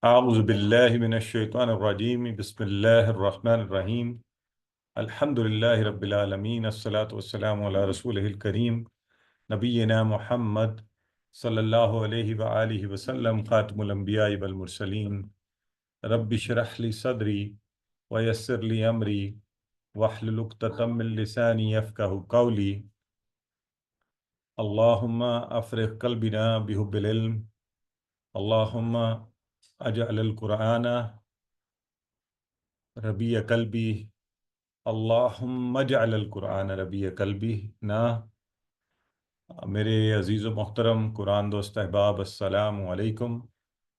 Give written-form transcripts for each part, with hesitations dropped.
أعوذ بالله من الشيطان الرجيم بسم الله الرحمن الرحيم الحمد لله رب العالمين الصلاة والسلام على رسوله الكريم نبينا محمد صلى الله عليه وآله وسلم خاتم الأنبياء والمرسلين رب اشرح لي صدري ويسر لي أمري واحلل عقدة من لساني يفقهوا قولي اللهم أفرغ قلبنا بحب العلم اللهم اجعل القرآن ربیع قلبی اللہم اجعل القرآن ربیع قلبی نا میرے عزیز و محترم قرآن دوست احباب السلام علیکم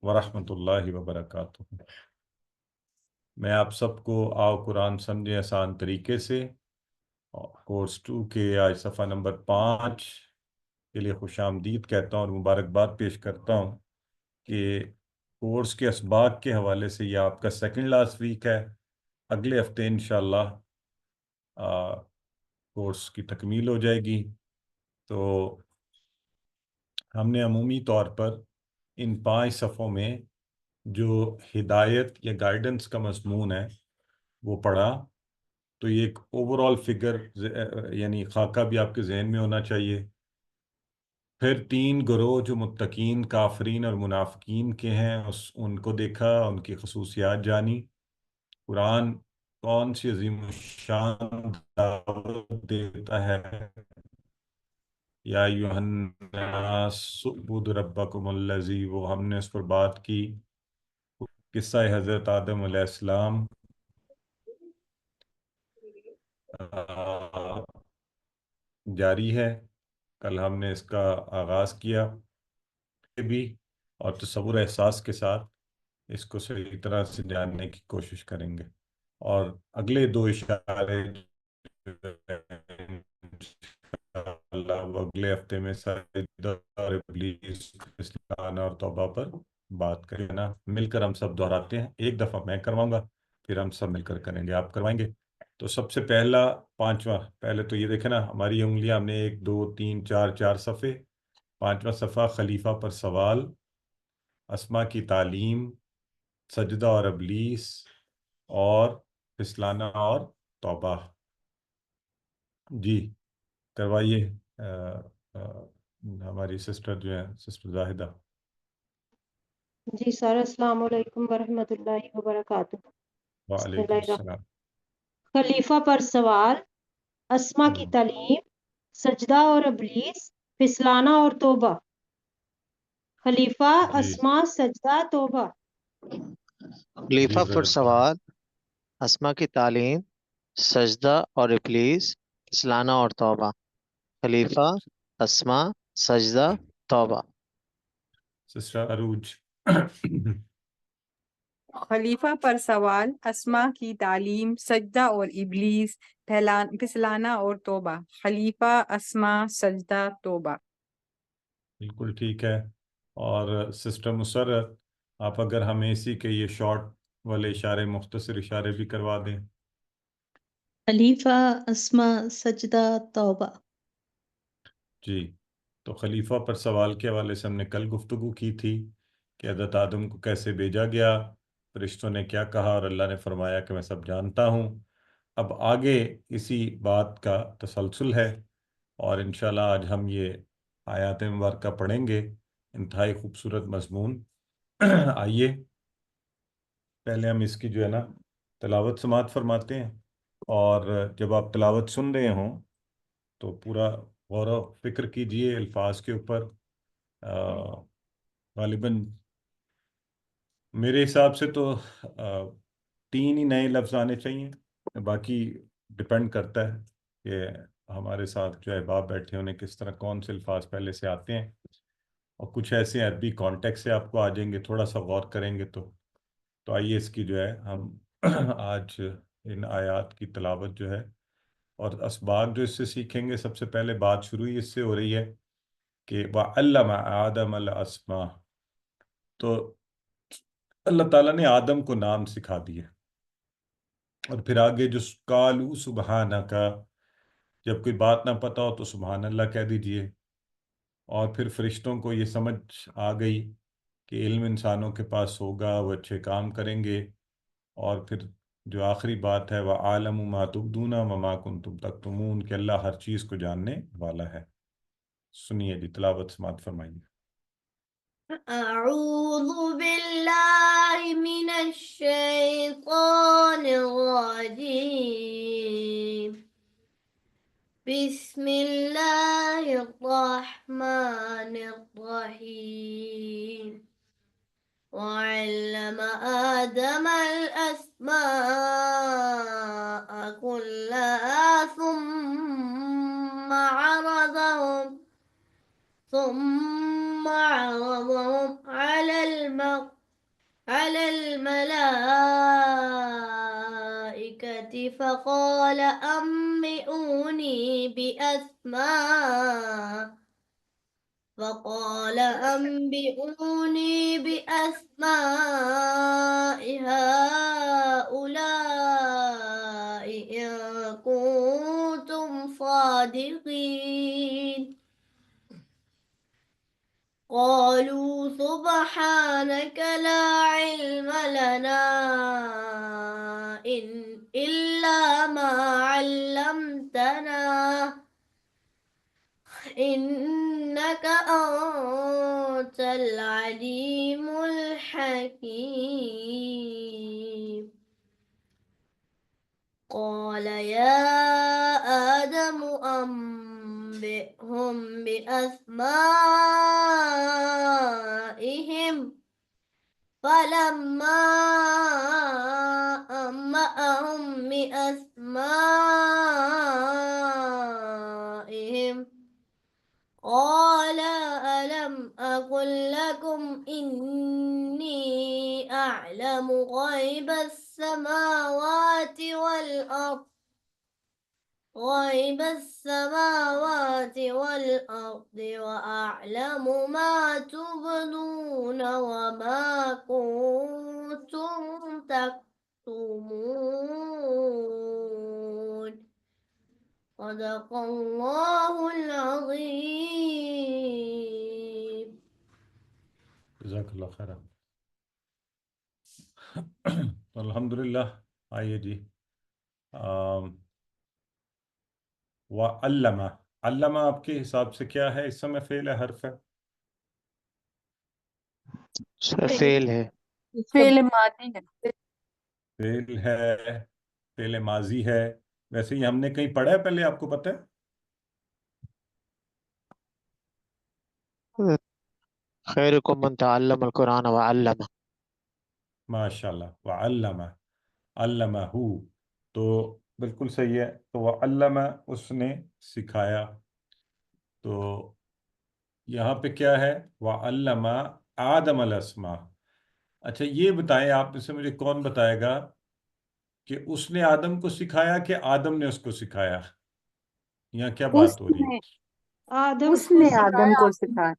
ورحمۃ اللہ وبرکاتہ۔ میں آپ سب کو آؤ قرآن سمجھیں آسان طریقے سے کورس 2 کے آج صفحہ نمبر 5 کے لیے خوش آمدید کہتا ہوں اور مبارکباد پیش کرتا ہوں کہ کورس کے اسباق کے حوالے سے یہ آپ کا سیکنڈ لاسٹ ویک ہے۔ اگلے ہفتے انشاءاللہ کورس کی تکمیل ہو جائے گی۔ تو ہم نے عمومی طور پر ان 5 صفحوں میں جو ہدایت یا گائیڈنس کا مضمون ہے وہ پڑھا، تو یہ ایک اوور آل فگر یعنی خاکہ بھی آپ کے ذہن میں ہونا چاہیے۔ پھر 3 گروہ جو متقین، کافرین اور منافقین کے ہیں ان کو دیکھا، ان کی خصوصیات جانی۔ قرآن کون سی عظیم الشان دعوت دیتا ہے، یا ایھا الناس اعبدوا ربکم الذی، وہ ہم نے اس پر بات کی۔ قصہ حضرت آدم علیہ السلام جاری ہے، کل ہم نے اس کا آغاز کیا بھی، اور تصور احساس کے ساتھ اس کو صحیح طرح سے جاننے کی کوشش کریں گے۔ اور اگلے 2 اشارے اللہ وہ اگلے ہفتے میں سجدہ اور ابلیس، استعانہ اور توبہ پر بات کریں نا، مل کر ہم سب دہراتے ہیں۔ ایک دفعہ میں کرواؤں گا، پھر ہم سب مل کر کریں گے، آپ کروائیں گے۔ تو سب سے پہلا 5واں، پہلے تو یہ دیکھیں نا ہماری انگلیاں، ہم نے 1 2 3 4 صفحے، 5واں صفحہ خلیفہ پر سوال، اسما کی تعلیم، سجدہ اور ابلیس، اور پھسلانا اور توبہ۔ جی کروائیے ہماری سسٹر جو ہیں، سسٹر زاہدہ۔ جی سر، السلام علیکم ورحمۃ اللہ وبرکاتہ۔ بسم وعلیکم اللہ السلام۔ خلیفہ پر سوال، اسما کی ہم، تعلیم، سجدہ اور ابلیس، پھسلانا اور توبہ۔ خلیفہ، جی اسما، سجدہ، توبہ۔ جی خلیفہ پر بردر فہد۔ سوال، اسما کی تعلیم، سجدہ اور ابلیس، پھسلانا اور توبہ۔ خلیفہ، اسما، سجدہ، توبہ۔ سسٹر عروج۔ خلیفہ پر سوال، اسما کی تعلیم، سجدہ اور ابلیس، پھسلانا اور توبہ۔ خلیفہ، اسما، سجدہ، توبہ۔ بالکل ٹھیک ہے۔ اور سسٹر مسرت، آپ اگر ہمیں اسی کے یہ شارٹ والے اشارے، مختصر اشارے بھی کروا دیں۔ خلیفہ، اسما، سجدہ، توبہ۔ جی تو خلیفہ پر سوال کے حوالے سے ہم نے کل گفتگو کی تھی کہ حضرت آدم کو کیسے بھیجا گیا، فرشتوں نے کیا کہا، اور اللہ نے فرمایا کہ میں سب جانتا ہوں۔ اب آگے اسی بات کا تسلسل ہے، اور انشاءاللہ آج ہم یہ آیات مبارکہ پڑھیں گے، انتہائی خوبصورت مضمون۔ آئیے پہلے ہم اس کی جو ہے نا تلاوت سماعت فرماتے ہیں، اور جب آپ تلاوت سن رہے ہوں تو پورا غور و فکر کیجئے الفاظ کے اوپر۔ غالباً میرے حساب سے تو 3 ہی نئے لفظ آنے چاہیے، باقی ڈپینڈ کرتا ہے کہ ہمارے ساتھ جو احباب بیٹھے انہیں کس طرح کون سے الفاظ پہلے سے آتے ہیں، اور کچھ ایسے عربی کانٹیکٹ سے آپ کو آ جائیں گے، تھوڑا سا غور کریں گے تو آئیے اس کی جو ہے ہم آج ان آیات کی تلاوت جو ہے اور اسباق جو اس سے سیکھیں گے۔ سب سے پہلے بات شروع ہی اس سے ہو رہی ہے کہ وَعَلَّمَ آدَمَ الْأَسْمَاءَ، تو اللہ تعالیٰ نے آدم کو نام سکھا دیے، اور پھر آگے جو قَالُوا سُبْحَانَكَ، جب کوئی بات نہ پتہ ہو تو سبحان اللہ کہہ دیجئے. اور پھر فرشتوں کو یہ سمجھ آ گئی کہ علم انسانوں کے پاس ہوگا، وہ اچھے کام کریں گے. اور پھر جو آخری بات ہے وَعَالَمُ مَا تُبْدُونَ وَمَا كُنْتُمْ تَكْتُمُونَ کہ اللہ ہر چیز کو جاننے والا ہے. سنیے جی، تلاوت سماعت فرمائیے. أعوذ بالله من الشيطان الرجيم بسم الله الرحمن الرحيم وعلم آدم الأسماء كلها ثم عرضهم على الملائكة فقال أنبئوني بأسماء هؤلاء إن كنتم صادقين قالوا سبحانك لا علم لنا إلا ما علمتنا إنك أنت العليم الحكيم قال يا آدم أنبئهم بأسمائهم فلما أنبأهم بأسمائهم قال ألم أقل لكم إني أعلم غيب السماوات والأرض وأعلم ما تبدون وما كنتم تكتمون صدق الله العظيم جزاک اللہ خیر. الحمدللہ. آئیے جی. وَعَلَّمَ، علمہ آپ کے حساب سے کیا ہے؟ اس سمے فعل ہے، حرف ہے؟ فعل ہے. فعل ماضی ہے. فعل ہے، فعل ماضی ہے. ویسے یہ ہم نے کہیں پڑھا ہے پہلے، آپ کو پتہ ہے؟ خیرکم من تعلم القرآن وعلمہ. ماشاءاللہ. وَعَلَّمَ، علمہ، تو بالکل صحیح ہے. تو وَعَلَّمَ اس نے سکھایا. تو یہاں پہ کیا ہے؟ وَعَلَّمَ آدم الاسماء. اچھا یہ بتائیں آپ میں سے مجھے کون بتائے گا کہ اس نے آدم کو سکھایا کہ آدم نے اس کو سکھایا؟ یہاں کیا بات ہو رہی ہے؟ اس نے آدم کو سکھایا.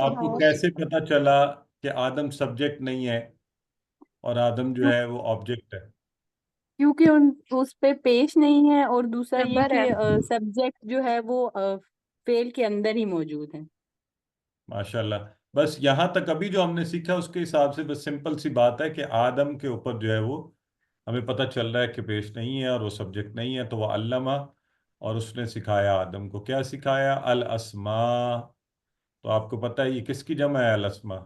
آپ کو کیسے پتا چلا کہ آدم سبجیکٹ نہیں ہے اور آدم جو ہے وہ آبجیکٹ ہے؟ کیونکہ اس پہ پیش نہیں ہے، اور دوسرا یہ کہ سبجیکٹ جو ہے وہ فعل کے اندر ہی موجود ہے. ماشاءاللہ. بس یہاں تک ابھی جو ہم نے سیکھا اس کے حساب سے بس سمپل سی بات ہے کہ آدم کے اوپر جو ہے وہ ہمیں پتہ چل رہا ہے کہ پیش نہیں ہے اور وہ سبجیکٹ نہیں ہے. تو وہ علامہ، اور اس نے سکھایا آدم کو. کیا سکھایا؟ الاسماء. تو آپ کو پتہ ہے یہ کس کی جمع ہے؟ الاسماء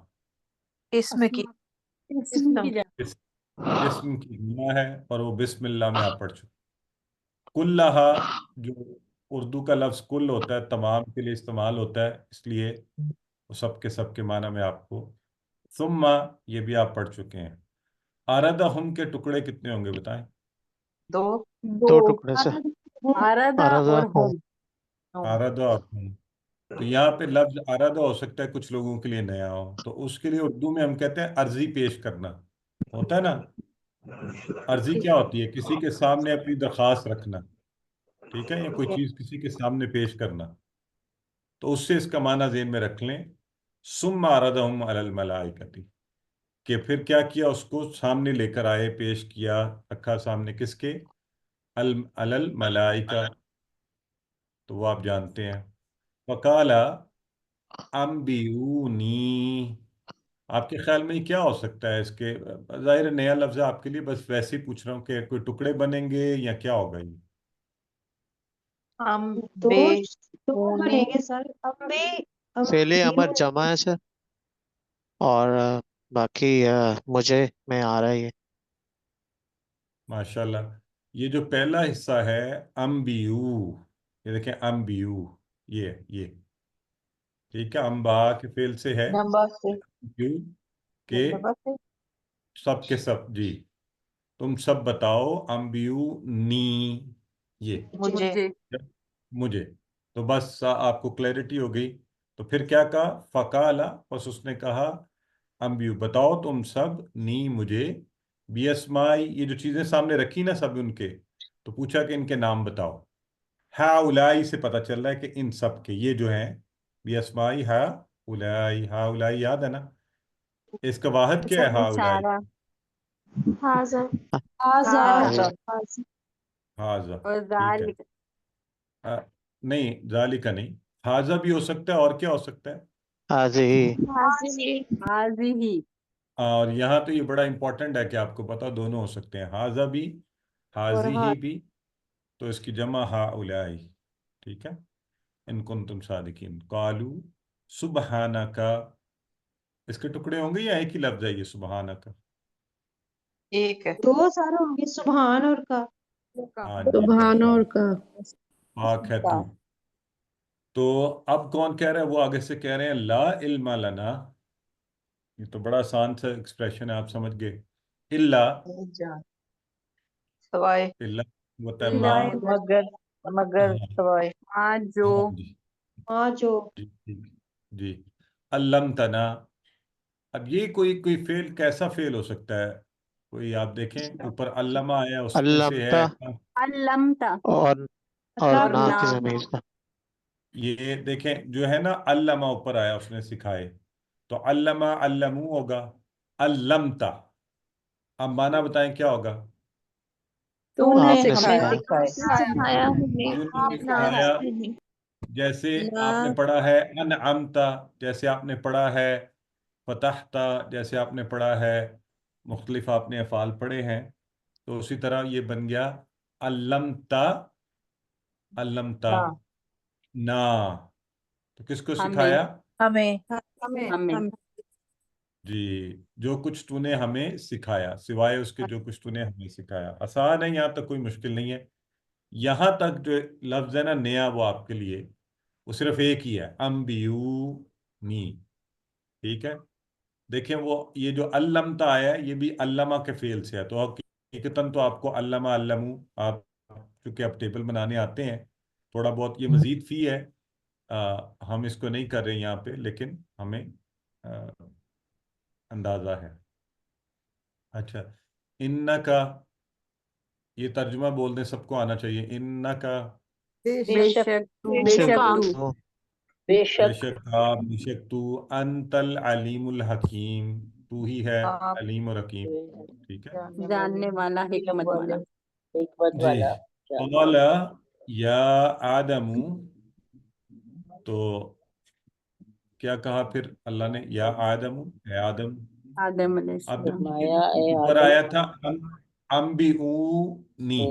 اسم کی جمع. اسم کی جمع ہے، اور وہ بسم اللہ میں آپ پڑھ چکے. کلہا، جو اردو کا لفظ کل ہوتا ہے تمام کے لیے استعمال ہوتا ہے، اس لیے وہ سب کے معنی میں آپ کو. ثم، یہ بھی آپ پڑھ چکے ہیں. اردہم کے ٹکڑے کتنے ہوں گے بتائیں؟ دو دو. ٹکڑے سے. آرادہ ارادہ اور ہوں. ہم. اردہ اور ہم. تو یہاں پہ لفظ اردہ ہو سکتا ہے کچھ لوگوں کے لیے نیا ہو، تو اس کے لیے اردو میں ہم کہتے ہیں عرضی پیش کرنا. ہوتا ہے نا؟ عرضی کیا ہوتی ہے؟ کسی کے سامنے اپنی درخواست رکھنا، ٹھیک ہے، یا کوئی چیز کسی کے سامنے پیش کرنا. تو اس سے اس کا معنی ذہن میں رکھ لیں. ثم عرضہم علی الملائکۃ، کہ پھر کیا کیا؟ اس کو سامنے لے کر آئے، پیش کیا، رکھا سامنے. کس کے؟ علی الملائکہ، تو وہ آپ جانتے ہیں. وقالا انبیونی، آپ کے خیال میں یہ کیا ہو سکتا ہے؟ اس کے ظاہر نیا لفظ ہے آپ کے لیے، بس ویسے ہی پوچھ رہا ہوں کہ کوئی ٹکڑے بنیں گے یا کیا ہوگا یہ؟ دو دو بنیں گے سر. فعل امر جمع ہے سر، اور باقی مجھے میں آ رہا ہے یہ. ماشاءاللہ. یہ جو پہلا حصہ ہے انبیو، یہ دیکھیں انبیو، یہ ٹھیک ہے، انبا کے فعل سے ہے انبیو، کہ سب کے سب، جی تم سب بتاؤ انبیو نی، یہ مجھے مجھے. تو بس آپ کو کلیئرٹی ہو گئی. تو پھر کیا کہا؟ فقالا، بس اس نے کہا انبیو بتاؤ تم سب، نی مجھے، بی اسمائی، یہ جو چیزیں سامنے رکھی نا سب ان کے، تو پوچھا کہ ان کے نام بتاؤ. ہا اولائی سے پتہ چل رہا ہے کہ ان سب کے، یہ جو ہیں بی اسمائی ہا اولائی، ہا اولائی یاد ہے نا؟ اس کا واحد کیا ہے ہا اولائی؟ حاضر آزاد. حاضہ. اور ٹھیک ہے. ذالک نہیں ذالکہ نہیں، حاضہ بھی ہو سکتا ہے، اور کیا ہو سکتا ہے؟ حاضی حاضی، اور یہاں تو یہ بڑا امپورٹنٹ ہے کہ آپ کو پتا دونوں ہو سکتے ہیں، حاضہ بھی حاضی ہی بھی، تو اس کی جمع ہا اولائی. ٹھیک ہے. ان کنتم صادقین. قالو سبحانک، اس کے ٹکڑے ہوں گے یا ایک ہی لفظ ہے یہ سبحانک؟ دو سارے ہوں گے، سبحان اور کا. ہاں جی ماشاءاللہ. پاک ہے تو اب کون کہہ رہا ہے؟ وہ آگے سے کہہ رہے ہیں لا علم لنا. یہ تو بڑا آسان سا ایکسپریشن ہے، آپ سمجھ گئے. اللہ ہوتا ہے ما. ہاں جو ہاں جی ہاں جو. جی جی. علمتنا، اب یہ کوئی فعل کیسا فعل ہو سکتا ہے؟ کوئی آپ دیکھیں اوپر علامہ آیا، اس میں سے ہے علمتا علمتا اور اللہ نا نا کی ضمیر کا. یہ دیکھیں جو ہے نا علامہ اوپر آیا، اس نے سکھائے، تو علامہ علمو ہوگا. علمتا، اب معنی بتائیں کیا ہوگا؟ تو آپ نے ہمیں سکھایا. انہوں نے سکھایا. جیسے آپ نے پڑھا ہے انعمتا، جیسے آپ نے پڑھا ہے فتحتا، جیسے آپ نے پڑھا ہے مختلف آپ نے افعال پڑھے ہیں، تو اسی طرح یہ بن گیا علمتا. علمتا نا، تو کس کو ہمیں سکھایا؟ ہمیں جی جو کچھ تو نے ہمیں سکھایا، سوائے اس کے جو کچھ تو نے ہمیں سکھایا. آسان ہے، یہاں تک کوئی مشکل نہیں ہے. یہاں تک جو لفظ ہے نا نیا، وہ آپ کے لیے وہ صرف ایک ہی ہے، انبیونی. ٹھیک ہے. دیکھیں وہ یہ جو علمتا آیا ہے، یہ بھی علامہ کے فعل سے ہے، تو حقیقتاً تو آپ کو علامہ علمو، آپ چونکہ آپ ٹیبل بنانے آتے ہیں تھوڑا بہت، یہ مزید فی ہے، ہم اس کو نہیں کر رہے یہاں پہ، لیکن ہمیں اندازہ ہے. اچھا. ان کا یہ ترجمہ بول دیں، سب کو آنا چاہیے. ان کا بے شک تو بے شک آپ، بے شک تو، انت العلیم الحکیم، تو ہی ہے علیم اور حکیم. ٹھیک ہے جاننے والا، حکمت والا. جی. قال یا آدم، تو کیا کہا پھر اللہ نے؟ یا آدم، اے آدم. آدم علیہ اب السلام. اوپر آیا تھا انبیونی،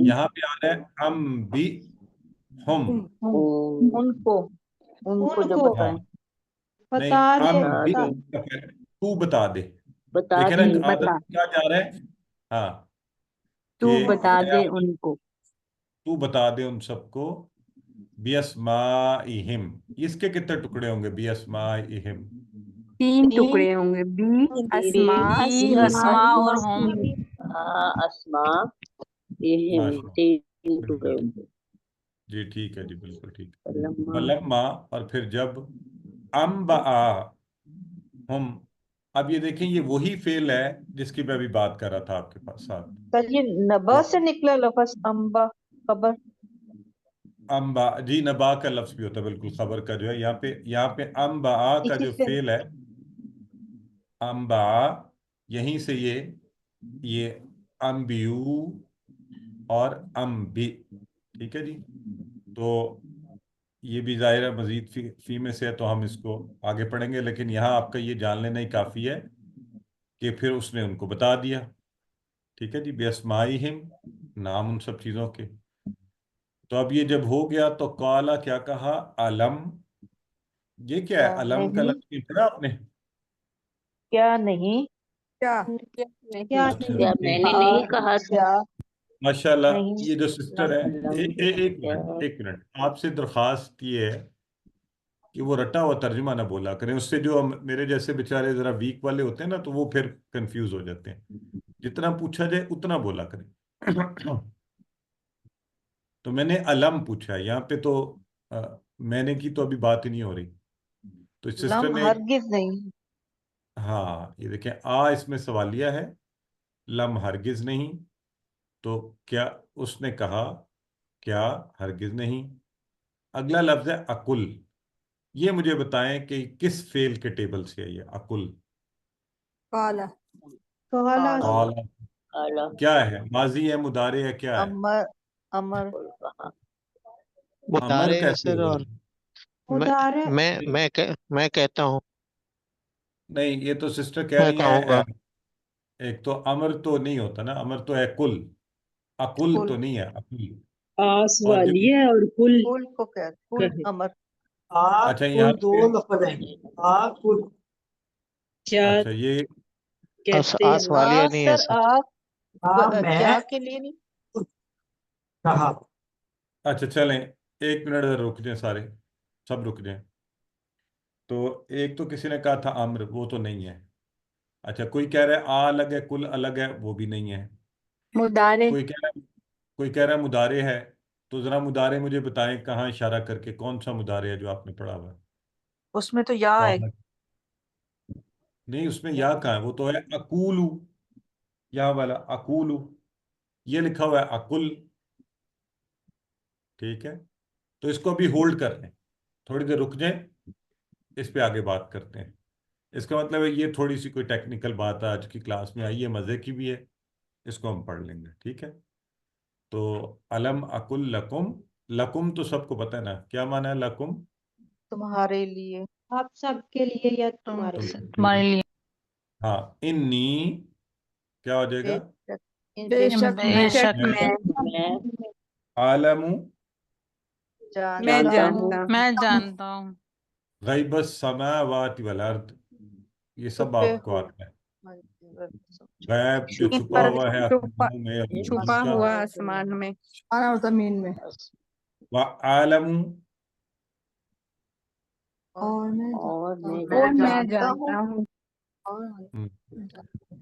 یہاں پہ آ رہا ہے انبی ہم. ان کو ہاں بتا نہیں، دے. تو بتا دے. دیکھیں نا بتا، آدم کیا جا رہا ہے؟ ہاں تو کہ بتا اے دے آدم، ان کو. تو بتا دے ان سب کو، بیاسمائہم. اس کے کتنے ٹکڑے ہوں گے؟ بیاسمائہم 3 ٹکڑے ہوں گے، بی اسما اور ہم. بالکل جی ٹھیک ہے جی، بالکل ٹھیک ہے. فلما، اور پھر جب، انبأ ہم. اب یہ دیکھیں یہ وہی فعل ہے جس کی میں ابھی بات کر رہا تھا آپ کے پاس ساتھ. انبا، جی نبا کا لفظ بھی ہوتا ہے بالکل، خبر کا جو ہے یہاں پہ انبا کا جو فعل ہے، انبا، یہیں سے یہ انبیو اور انبی. ٹھیک ہے جی. تو یہ بھی ظاہر ہے مزید فی میں سے ہے تو ہم اس کو آگے پڑھیں گے، لیکن یہاں آپ کا یہ جان لینا ہی کافی ہے کہ پھر اس نے ان کو بتا دیا. ٹھیک ہے جی، بِأَسْمَائِهِمْ، نام ان سب چیزوں کے. تو اب یہ جب ہو گیا تو قالا کیا کہا، علم. یہ کیا ہے علم کا لفظ نہیں پڑھا آپ نے؟ کیا نہیں؟ کیا کیا اچھا کیا میں نے نہیں کہا تھا؟ ماشاء اللہ. نہیں یہ جو سسٹر ہے، ایک کیا؟ منٹ ایک منٹ، آپ سے درخواست یہ ہے کہ وہ رٹا ہوا ترجمہ نہ بولا کریں. اس سے جو میرے جیسے بیچارے ذرا ویک والے ہوتے ہیں نا تو وہ پھر کنفیوز ہو جاتے ہیں. جتنا پوچھا جائے اتنا بولا کریں. تو میں نے علم پوچھا، یہاں پہ تو میں نے کی تو ابھی بات ہی نہیں ہو رہی. تو سسٹر لم نے ہرگز نہیں. ہاں یہ دیکھیں اس میں سوالیہ ہے، لم ہرگز نہیں. تو کیا اس نے کہا، کیا ہرگز نہیں. اگلا لفظ ہے عقل. یہ مجھے بتائیں کہ کس فعل کے ٹیبل سے ہے یہ عقل؟ قالا قالا قال اعلیٰ کیا ہے، ماضی ہے، مضارع ہے، کیا ہے؟ امر کہا. امر مضارع کیسے سر، ہوگا؟ اور مضارع میں کہتا ہوں، نہیں یہ تو سسٹر کہہ میں رہی کہوں ہیں گا. ایک تو امر تو نہیں ہوتا نا، امر تو ہے کل، عقل کل تو نہیں ہے عقل. آس اور جو والی ہے اور کل کل کو کیا؟ کل کہے امر. اچھا یہاں پہ کیا اچھا یہ کہتے ہیں والیہ نہیں ہے سر سر. آپ کیا کے لیے نہیں؟ اچھا چلیں ایک منٹ ذرا رک جائیں، سارے سب رک جائیں. تو ایک تو کسی نے کہا تھا امر، وہ تو نہیں ہے. اچھا کوئی کہہ رہا ہے الگ ہے، کل الگ ہے، وہ بھی نہیں ہے. مضارع کوئی کہہ رہا ہے مضارع ہے. تو ذرا مضارع مجھے بتائیں کہاں اشارہ کر کے، کون سا مضارع ہے جو آپ نے پڑھا ہوا ہے؟ اس میں تو یا ہے. نہیں اس میں یا کہاں ہے، وہ تو ہے اقولو، یا والا اقولو. یہ لکھا ہوا ہے عقل. ٹھیک ہے، تو اس کو ابھی ہولڈ کر لیں، تھوڑی دیر رک جائیں، اس پہ آگے بات کرتے ہیں. اس کا مطلب ہے یہ تھوڑی سی کوئی ٹیکنیکل بات ہے آج کی کلاس میں آئی ہے، مزے کی بھی ہے، اس کو ہم پڑھ لیں گے. ٹھیک ہے، تو علم اقل لکم. لکم تو سب کو پتہ ہے نا، کیا معنی ہے لکم؟ تمہارے لیے. آپ سب کے لیے یا تمہارے لیے؟ تمہارے لیے. ہاں انی کیا ہو جائے گا، بے شک میں میں عالم میں جانتا ہوں. جانتا ہوں غیب السماوات والارض. یہ سب چھپے آپ کو ہو. آتا ہے. غیب جو ان چھپا پر ہوا ہے چھپا آسمانوں میں اور چھپا زمین کا. ہوا آسمان میں اور زمین میں. وعالم اور اور میں اور میں جانتا جانتا ہوں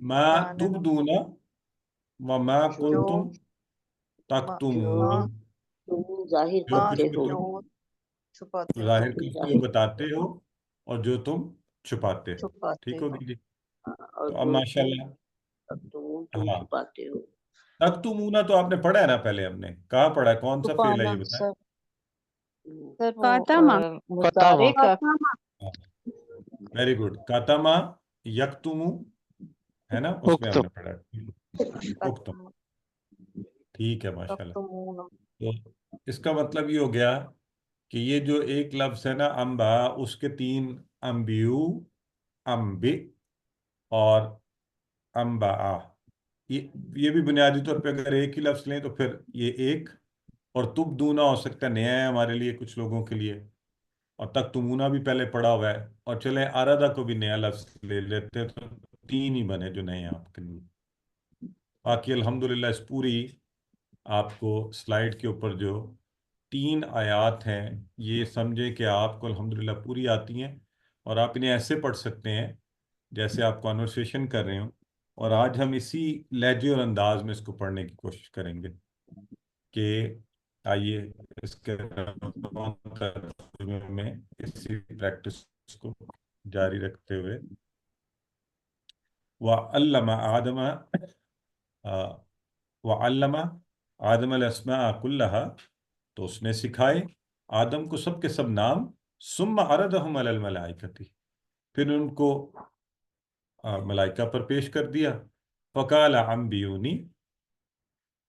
ما جاننا. تبدون وما جو کنتم تکتمون. تم ظاہر جو ما کچھ کرتے بھی ہو تم چھپاتے ہو. ظاہر کرتے ہو، بتاتے ہو، اور جو تم چھپاتے ہو. چھپاتے ٹھیک ہو. ہوگی جی. اور تو اب جو ماشاء اللہ تم ہاں چھپاتے ہو. تکتمون تو آپ نے پڑھا ہے نا، پہلے ہم نے کہاں پڑھا ہے، کون سا فعل ہے چھپانا یہ بتائیں. سر. سر وہ فاطمہ مضارع کا. Very good. کاتما یکتمو ہے نا، اس میں ہم نے پڑھا ہے. اکتم. ٹھیک ہے ماشاء اللہ. تکتمون. تو اس کا مطلب یہ ہو گیا کہ یہ جو ایک لفظ ہے نا انبا، اس کے تین، انبیو، انبی اور انبا. یہ بھی بنیادی طور پہ اگر ایک ہی لفظ لیں تو پھر یہ ایک، اور تبدونا ہو سکتا ہے نیا ہے ہمارے لیے کچھ لوگوں کے لیے، اور تکتمونا بھی پہلے پڑا ہوا ہے، اور چلیں آرادہ کو بھی نیا لفظ لے لیتے ہیں، تو تین ہی بنے جو نئے ہیں آپ کے لیے. باقی الحمدللہ اس پوری آپ کو سلائیڈ کے اوپر جو 3 آیات ہیں یہ سمجھے کہ آپ کو الحمدللہ پوری آتی ہیں، اور آپ انہیں ایسے پڑھ سکتے ہیں جیسے آپ کانورسیشن کر رہے ہوں. اور آج ہم اسی لہجے اور انداز میں اس کو پڑھنے کی کوشش کریں گے کہ آئیے اس کے میں اسی پریکٹس کو جاری رکھتے ہوئے. وَعَلَّمَ آدَمَ وَعَلَّمَ آدم الاسماء كلها، تو اس نے سکھائے آدم کو سب کے سب نام. ثم عرضهم على الملائکۃ، پھر ان کو ملائکہ پر پیش کر دیا. فقال انبئونی،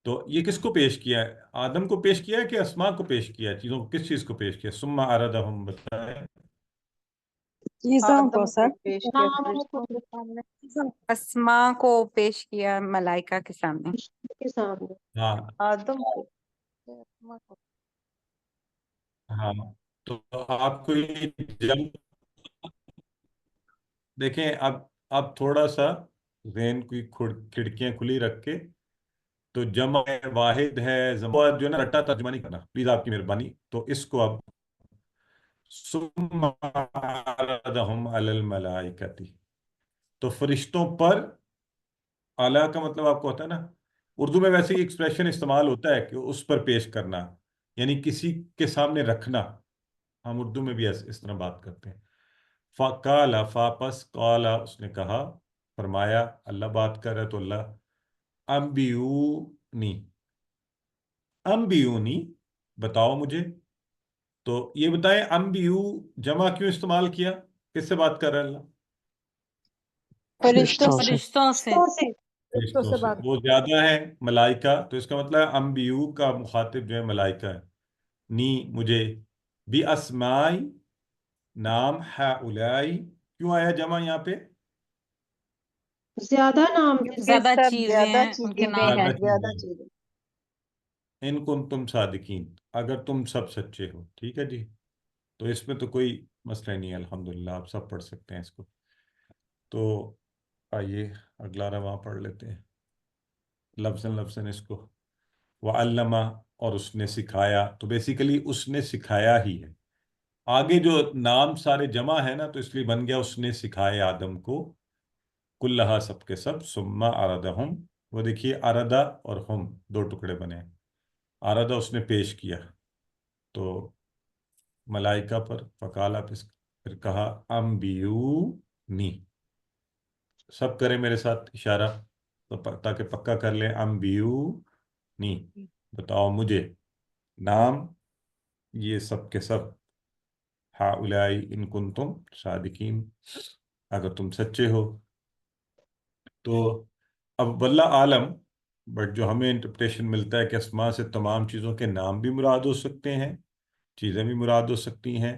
تو یہ کس کو پیش کیا ہے؟ آدم کو پیش کیا ہے کہ اسما کو پیش کیا ہے؟ چیزوں کو کس چیز کو پیش کیا ہے؟ ثم عرضہم، بتائیں۔ چیزوں کو آدم سر کو پیش کیا فرشتوں کے سامنے، اسما کو پیش کیا ملائکہ کے سامنے. کے سامنے. ہاں آدم کو اسما کو۔ ہاں، تو آپ کو یہ جب دیکھیں، اب تھوڑا سا ذہن کی کھڑکیاں کھلی رکھ کے، تو جمع واحد ہے، زمانہ جو ہے نا رٹا ترجمہ نہیں کرنا پلیز، آپ کی مہربانی. تو اس کو اب ثم عرضہم علی الملائکۃ، تو فرشتوں پر، اعلیٰ کا مطلب آپ کو ہوتا ہے نا، اردو میں ویسے ہی ایکسپریشن استعمال ہوتا ہے کہ اس پر پیش کرنا، یعنی کسی کے سامنے رکھنا. ہم اردو میں بھی اس طرح بات کرتے ہیں. فقال، فاپس قال، اس نے کہا، فرمایا، اللہ بات کر رہا ہے تو اللہ، انبیونی، انبیونی، بتاؤ مجھے. تو یہ بتائیں انبیو جمع کیوں استعمال کیا؟ کس سے بات کر رہا ہے اللہ؟ فرشتوں سے. فرشتوں سے. فرشتوں سے بات وہ زیادہ ہے ملائکہ، تو اس کا مطلب ہے انبیو کا مخاطب جو ہے ملائکہ ہے. نی، مجھے، بی اسمائی، نام، ہؤلائی، کیوں آیا جمع یہاں پہ؟ زیادہ نام کیونکہ زیادہ سب چیزیں زیادہ ہیں ان کے چیزیں نام. ہیں، زیادہ زیادہ چیزیں، چیزیں۔ ان کن تم صادقین، اگر تم سب سچے ہو. ٹھیک ہے جی، تو اس میں تو کوئی مسئلہ نہیں ہے، الحمدللہ آپ سب پڑھ سکتے ہیں اس کو. تو آئیے اگلا رواں پڑھ لیتے ہیں لفظاً اس کو. وعلمہ، اور اس نے سکھایا، تو بیسیکلی اس نے سکھایا ہی ہے. آگے جو نام سارے جمع ہے نا، تو اس لیے بن گیا اس نے سکھایا آدم کو، کلہا، سب کے سب، ثم عرضہم. وہ دیکھیے عرضہ اور ہم دو ٹکڑے بنے ہیں. عرضہ اس نے پیش کیا تو ملائکہ پر، فقالا، پھر کہا انبیونی. سب کریں میرے ساتھ اشارہ تو تاکہ پکا کر لیں. انبیونی، بتاؤ مجھے. نام یہ سب کے سب، ہؤلائی ان کنتم صادقین، اگر تم سچے ہو. تو اب واللہ عالم، بٹ جو ہمیں انٹرپریشن ملتا ہے کہ اسماء سے تمام چیزوں کے نام بھی مراد ہو سکتے ہیں، چیزیں بھی مراد ہو سکتی ہیں،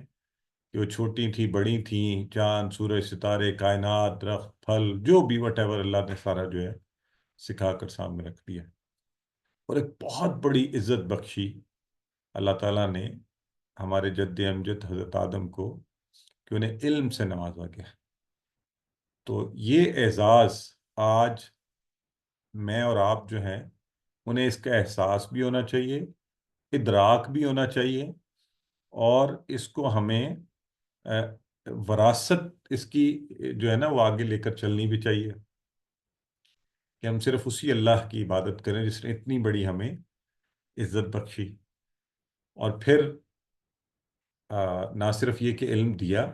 کہ وہ چھوٹی تھیں، بڑی تھیں، چاند، سورج، ستارے، کائنات، درخت، پھل، جو بھی وٹ ایور، اللہ نے سارا جو ہے سکھا کر سامنے رکھ دیا. اور ایک بہت بڑی عزت بخشی اللہ تعالیٰ نے ہمارے جد امجد حضرت آدم کو، کہ انہیں علم سے نوازا گیا. تو یہ اعزاز آج میں اور آپ جو ہیں، انہیں اس کا احساس بھی ہونا چاہیے، ادراک بھی ہونا چاہیے، اور اس کو ہمیں وراثت اس کی جو ہے نا وہ آگے لے کر چلنی بھی چاہیے، کہ ہم صرف اسی اللہ کی عبادت کریں جس نے اتنی بڑی ہمیں عزت بخشی. اور پھر نہ صرف یہ کہ علم دیا،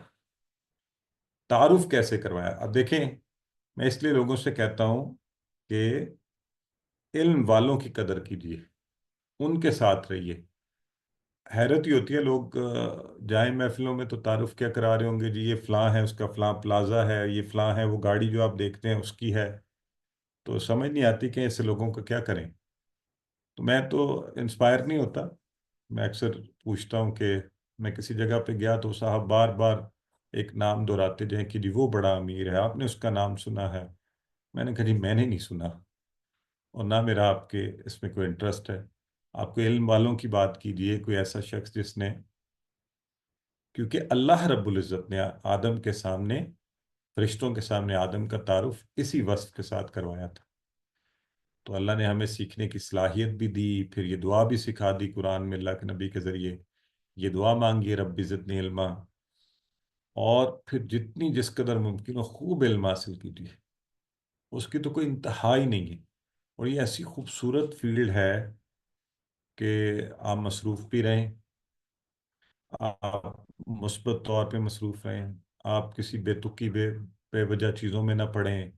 تعارف کیسے کروایا. اب دیکھیں، میں اس لیے لوگوں سے کہتا ہوں کہ علم والوں کی قدر کیجیے، ان کے ساتھ رہیے. حیرت ہی ہوتی ہے، لوگ جائیں محفلوں میں تو تعارف کیا کرا رہے ہوں گے، جی یہ فلاں ہے، اس کا فلاں پلازا ہے، یہ فلاں ہے، وہ گاڑی جو آپ دیکھتے ہیں اس کی ہے. تو سمجھ نہیں آتی کہ ایسے لوگوں کا کیا کریں. تو میں تو انسپائر نہیں ہوتا. میں اکثر پوچھتا ہوں کہ میں کسی جگہ پہ گیا تو صاحب بار بار ایک نام دہراتے جائیں کہ جی وہ بڑا امیر ہے، آپ نے اس کا نام سنا ہے. میں نے کہا جی میں نے نہیں سنا، اور نہ میرا آپ کے اس میں کوئی انٹرسٹ ہے. آپ کو علم والوں کی بات کیجیے، کوئی ایسا شخص جس نے، کیونکہ اللہ رب العزت نے آدم کے سامنے، فرشتوں کے سامنے آدم کا تعارف اسی وصف کے ساتھ کروایا تھا. تو اللہ نے ہمیں سیکھنے کی صلاحیت بھی دی، پھر یہ دعا بھی سکھا دی قرآن میں اللہ کے نبی کے ذریعے. یہ دعا مانگیے رب زدنی علما، اور پھر جتنی جس قدر ممکن ہو خوب علم حاصل کیجیے. اس کی تو کوئی انتہا ہی نہیں ہے. اور یہ ایسی خوبصورت فیلڈ ہے کہ آپ مصروف بھی رہیں، آپ مثبت طور پہ مصروف رہیں، آپ کسی بے تکی بے وجہ چیزوں میں نہ پڑیں.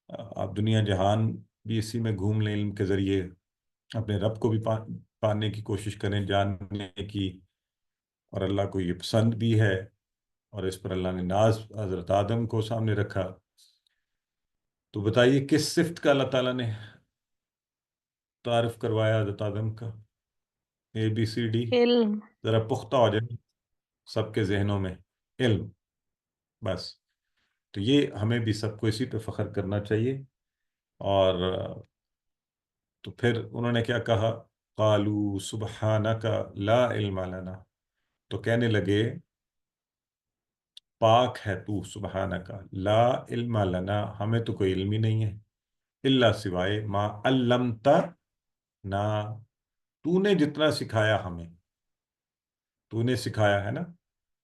آپ دنیا جہان بھی اسی میں گھوم لیں، علم کے ذریعے اپنے رب کو بھی پانے کی کوشش کریں، جاننے کی. اور اللہ کو یہ پسند بھی ہے، اور اس پر اللہ نے ناز حضرت آدم کو سامنے رکھا. تو بتائیے کس صفت کا اللہ تعالیٰ نے تعارف کروایا حضرت آدم کا؟ ABCD علم ذرا پختہ ہو جائے سب کے ذہنوں میں، علم، بس. تو یہ ہمیں بھی سب کو اسی پہ فخر کرنا چاہیے. اور تو پھر انہوں نے کیا کہا؟ قالوا سبحانک لا علم لنا، تو کہنے لگے پاک ہے تو، سبحانک لا علم لنا، ہمیں تو کوئی علم ہی نہیں ہے، الا سوائے ما علمتنا، تو نے جتنا سکھایا ہمیں، تو نے سکھایا ہے نا،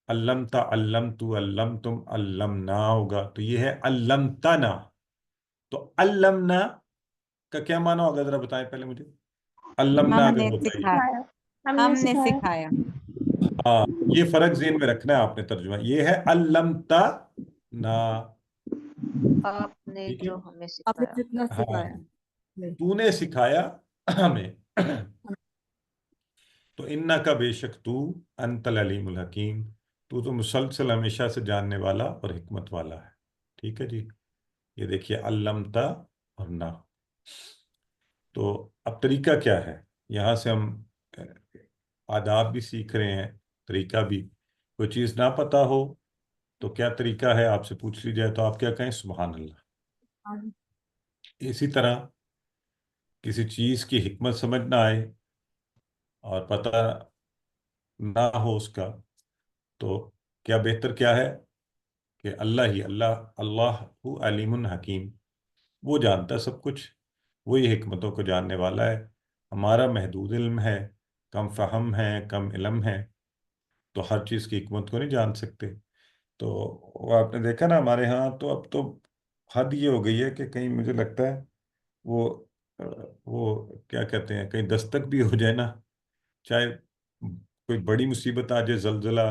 علمتا، علمتو، علمتم، علمنا ہوگا، تو یہ ہے علمتنا. تو علمنا کا کیا معنی ہوگا ذرا بتائیں پہلے مجھے، علمنا ہم اگر نے ہوتا ہے یہ. سکھایا، ہم نے ہم نے سکھایا سکھایا. ہاں، یہ فرق ذہن میں رکھنا ہے آپ نے ترجمہ، یہ ہے علمتا نا. آپ نے ٹھیک ہے، جو ہمیں آپ نے سکھایا. جتنا ہاں، سکھایا. تو نے سکھایا ہمیں. تو انکا بے شک تو، انت العلیم الحکیم، تو مسلسل ہمیشہ سے جاننے والا اور حکمت والا ہے. ٹھیک ہے جی. یہ دیکھیے علمتا اور نا. تو اب طریقہ کیا ہے؟ یہاں سے ہم آداب بھی سیکھ رہے ہیں، طریقہ بھی. کوئی چیز نہ پتہ ہو تو کیا طریقہ ہے آپ سے پوچھ لی جائے تو آپ کیا کہیں؟ سبحان اللہ. اسی طرح کسی چیز کی حکمت سمجھ نہ آئے اور پتہ نہ ہو اس کا، تو کیا بہتر کیا ہے کہ اللہ علیم حکیم، وہ جانتا ہے سب کچھ، وہی حکمتوں کو جاننے والا ہے. ہمارا محدود علم ہے، کم فہم ہے، کم علم ہے، تو ہر چیز کی حکمت کو نہیں جان سکتے. تو وہ آپ نے دیکھا نا ہمارے ہاں، تو اب تو حد یہ ہو گئی ہے کہ کہیں مجھے لگتا ہے وہ کیا کہتے ہیں، کہیں دستک بھی ہو جائے نا، چاہے کوئی بڑی مصیبت آ جائے، زلزلہ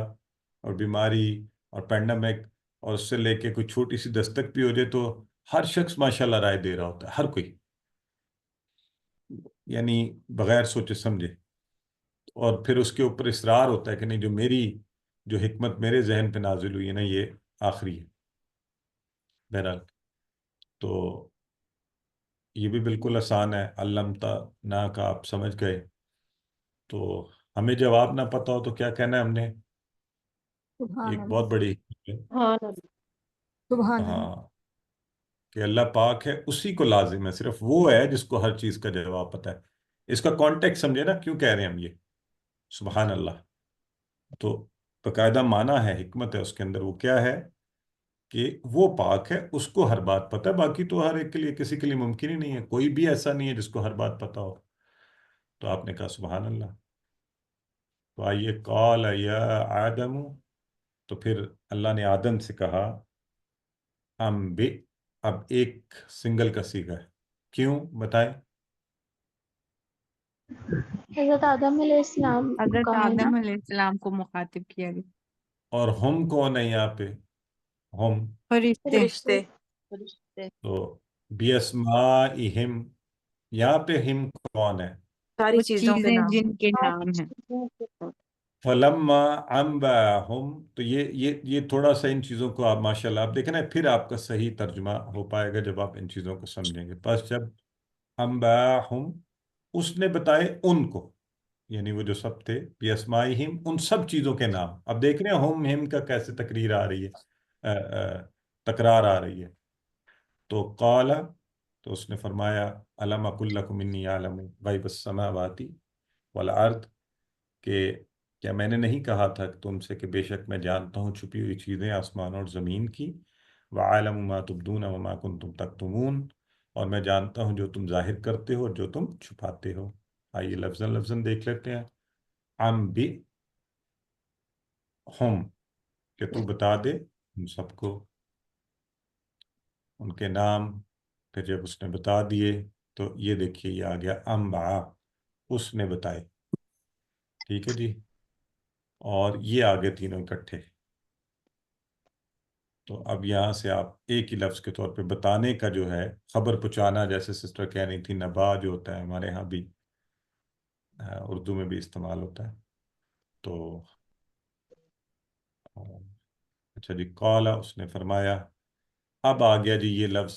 اور بیماری اور پینڈمک، اور اس سے لے کے کوئی چھوٹی سی دستک بھی ہو جائے تو ہر شخص ماشاءاللہ رائے دے رہا ہوتا ہے، ہر کوئی، یعنی بغیر سوچے سمجھے. اور پھر اس کے اوپر اصرار ہوتا ہے کہ نہیں، جو حکمت میرے ذہن پہ نازل ہوئی ہے نا، یہ آخری ہے. بہرحال تو یہ بھی بالکل آسان ہے، علمتا نا کا آپ سمجھ گئے. تو ہمیں جواب نہ پتہ ہو تو کیا کہنا ہے ہم نے؟ سبحان ایک اللہ بہت بڑی حکمت ہے. سبحان اللہ. سبحان اللہ. ہاں، کہ اللہ پاک ہے، اسی کو لازم ہے، صرف وہ ہے جس کو ہر چیز کا جواب پتہ ہے. اس کا کانٹیکٹ سمجھے نا، کیوں کہہ رہے ہیں ہم یہ سبحان اللہ؟ تو باقاعدہ معنی ہے، حکمت ہے اس کے اندر. وہ کیا ہے کہ وہ پاک ہے، اس کو ہر بات پتہ ہے. باقی تو ہر ایک کے لیے، کسی کے لیے ممکن ہی نہیں ہے، کوئی بھی ایسا نہیں ہے جس کو ہر بات پتہ ہو. تو آپ نے کہا سبحان اللہ. تو آئیے، قال یا آدم، تو پھر اللہ نے آدم سے کہا اب ایک سنگل کا صیغہ ہے، کیوں بتائیں؟ حضرت آدم علیہ السلام کو حضرت کہا ہے نا. آدم علیہ السلام کو مخاطب کیا گیا. اور ہم کون ہے یہاں پہ؟ ہم فرشتے. فرشتے. فرشتے. تو بیسمائہم، یہاں پہ ہم کون ہے؟ ساری وہ چیزوں کے چیزیں نام. جن کے نام ہیں. فلما انبأہم، تو یہ تھوڑا سا ان چیزوں کو آپ ماشاءاللہ آپ دیکھیں نا، پھر آپ کا صحیح ترجمہ ہو پائے گا جب آپ ان چیزوں کو سمجھیں گے. پس جب انبأہم، اس نے بتائے ان کو، یعنی وہ جو سب تھے، بیسمائہم، ان سب چیزوں کے نام. اب دیکھ رہے ہیں ہم کا کیسے تقریر آ رہی ہے، تکرار آ رہی ہے. تو قال، تو اس نے فرمایا الم اقل لکم انی اعلم غیب السماوات والارض، کہ کیا میں نے نہیں کہا تھا تم سے کہ بے شک میں جانتا ہوں چھپی ہوئی چیزیں آسمان اور زمین کی، وعالم ما تبدون وما کنتم تکتمون، اور میں جانتا ہوں جو تم ظاہر کرتے ہو اور جو تم چھپاتے ہو. آئیے لفظاً لفظاً دیکھ لیتے ہیں. بی ہم، کہ تو بتا دے ان سب کو ان کے نام. پھر جب اس نے بتا دیے تو یہ دیکھیے یہ آ گیا انبا، اس نے بتائے. ٹھیک ہے جی. اور یہ آگے تینوں اکٹھے. تو اب یہاں سے آپ ایک ہی لفظ کے طور پہ بتانے کا جو ہے، خبر پہنچانا، جیسے سسٹر کہہ رہی تھی، نبا جو ہوتا ہے ہمارے ہاں بھی اردو میں بھی استعمال ہوتا ہے. تو اچھا جی، قالا، اس نے فرمایا. اب آ گیا جی یہ لفظ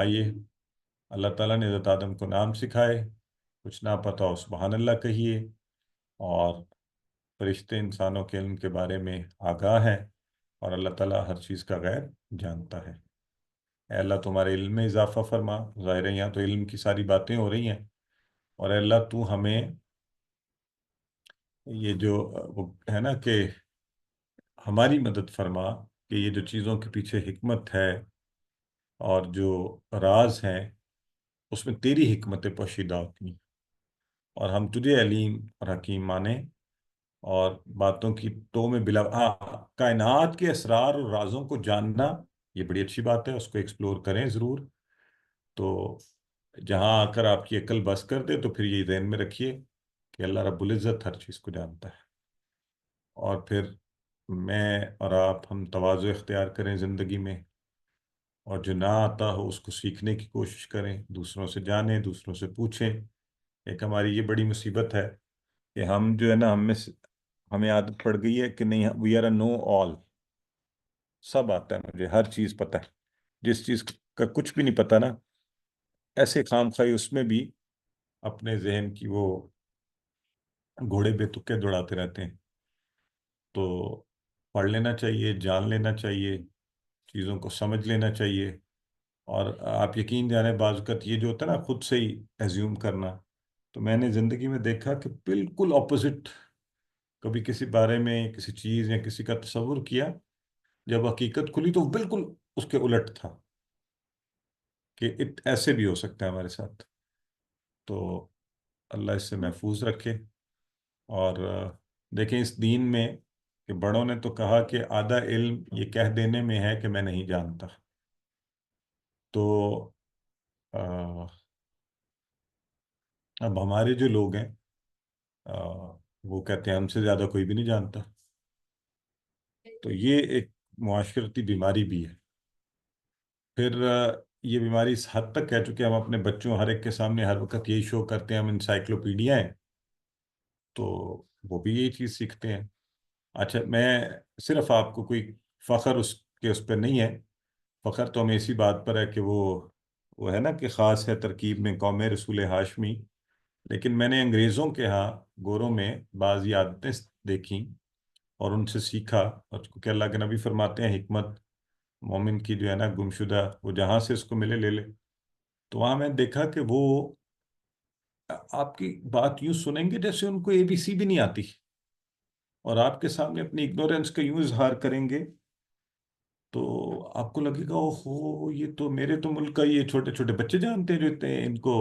آئیے اللہ تعالیٰ نے حضرت آدم کو نام سکھائے، کچھ نہ پتہ ہو سبحان اللہ کہیے، اور فرشتے انسانوں کے علم کے بارے میں آگاہ ہیں، اور اللہ تعالیٰ ہر چیز کا غیب جانتا ہے۔ اے اللہ تمہارے علم میں اضافہ فرما، ظاہر ہے یہاں تو علم کی ساری باتیں ہو رہی ہیں، اور اے اللہ تو ہمیں یہ جو وہ ہے نا کہ ہماری مدد فرما کہ یہ جو چیزوں کے پیچھے حکمت ہے اور جو راز ہیں اس میں تیری حکمتیں پوشیدہ ہوتی ہیں، اور ہم تجھے علیم اور حکیم مانیں، اور باتوں کی تو میں کائنات کے اسرار اور رازوں کو جاننا یہ بڑی اچھی بات ہے، اس کو ایکسپلور کریں ضرور۔ تو جہاں آ کر آپ کی عقل بس کر دے تو پھر یہ ذہن میں رکھیے کہ اللہ رب العزت ہر چیز کو جانتا ہے، اور پھر میں اور آپ ہم تواضع اختیار کریں زندگی میں، اور جو نہ آتا ہو اس کو سیکھنے کی کوشش کریں، دوسروں سے جانیں، دوسروں سے پوچھیں۔ ایک ہماری یہ بڑی مصیبت ہے کہ ہم جو ہے نا ہمیں عادت پڑ گئی ہے کہ نہیں وی آر اے نو آل، سب آتا ہے مجھے، ہر چیز پتہ ہے، جس چیز کا کچھ بھی نہیں پتہ نا ایسے خام خواہی اس میں بھی اپنے ذہن کی وہ گھوڑے بے تکے دوڑاتے رہتے ہیں۔ تو پڑھ لینا چاہیے، جان لینا چاہیے، چیزوں کو سمجھ لینا چاہیے، اور آپ یقین جانیں بعض اوقات یہ جو ہوتا ہے نا خود سے ہی ایزیوم کرنا، تو میں نے زندگی میں دیکھا کہ بالکل اپوزٹ کبھی کسی بارے میں کسی چیز یا کسی کا تصور کیا، جب حقیقت کھلی تو بالکل اس کے الٹ تھا کہ ایسے بھی ہو سکتا ہے ہمارے ساتھ۔ تو اللہ اس سے محفوظ رکھے، اور دیکھیں اس دین میں کہ بڑوں نے تو کہا کہ آدھا علم یہ کہہ دینے میں ہے کہ میں نہیں جانتا، تو اب ہمارے جو لوگ ہیں وہ کہتے ہیں ہم سے زیادہ کوئی بھی نہیں جانتا، تو یہ ایک معاشرتی بیماری بھی ہے۔ پھر یہ بیماری اس حد تک ہے چونکہ ہم اپنے بچوں ہر ایک کے سامنے ہر وقت یہی شو کرتے ہیں ہم انسائکلوپیڈیا ہیں، تو وہ بھی یہی چیز سیکھتے ہیں۔ اچھا میں صرف آپ کو کوئی فخر اس پہ نہیں ہے، فخر تو ہمیں اسی بات پر ہے کہ وہ ہے نا کہ خاص ہے ترکیب میں قوم رسول ہاشمی، لیکن میں نے انگریزوں کے ہاں گوروں میں بعض عادتیں دیکھیں اور ان سے سیکھا، اور کیونکہ اللہ کے نبی فرماتے ہیں حکمت مومن کی جو ہے نا گمشدہ وہ جہاں سے اس کو ملے لے لے، تو وہاں میں دیکھا کہ وہ آپ کی بات یوں سنیں گے جیسے ان کو ABC بھی نہیں آتی، اور آپ کے سامنے اپنی اگنورینس کا یوں اظہار کریں گے تو آپ کو لگے گا اوہو یہ تو میرے تو ملک کا یہ چھوٹے چھوٹے بچے جانتے ہیں جو ان کو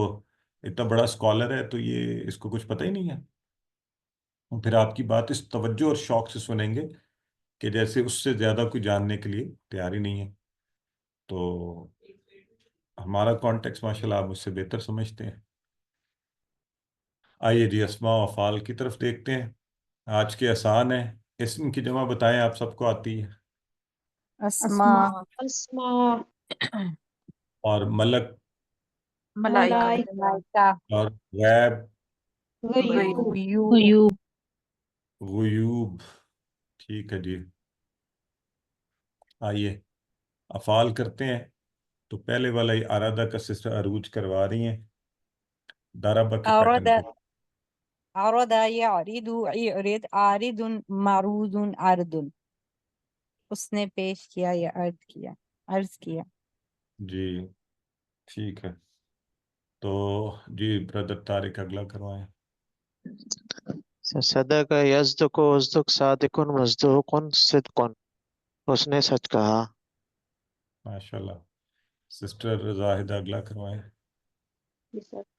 اتنا بڑا اسکالر ہے تو یہ اس کو کچھ پتہ ہی نہیں ہے، اور پھر آپ کی بات اس توجہ اور شوق سے سنیں گے کہ جیسے اس سے زیادہ کوئی جاننے کے لیے تیار ہی نہیں ہے۔ تو ہمارا کانٹیکس ماشاءاللہ آپ مجھ سے بہتر سمجھتے ہیں۔ آئیے جی اسماء و افعال کی طرف دیکھتے ہیں، آج کے آسان ہیں، اسم کی جمع بتائیں، آپ سب کو آتی ہے، اسماء، اسماء اور ملک ملائکہ، ملائکہ، اور غیب، غیوب، غیوب، غیوب، غیوب، ٹھیک ہے جی۔ آئیے افعال کرتے ہیں، تو پہلے والا ہی ارادہ کا سسٹر عروج کروا رہی ہیں دارابا کے عرض پیٹرن کو۔ عرض يعرض اعرض عارض معروض عرض، اس نے پیش کیا یا عرض کیا۔ جی ٹھیک ہے، تو جی بردر طارق اگلا کروائیں۔ صدق یصدق وصدق صادق مصدوق صدق، اس نے سچ کہا۔ ماشاءاللہ، سسٹر زاہدہ اگلا کروائیں۔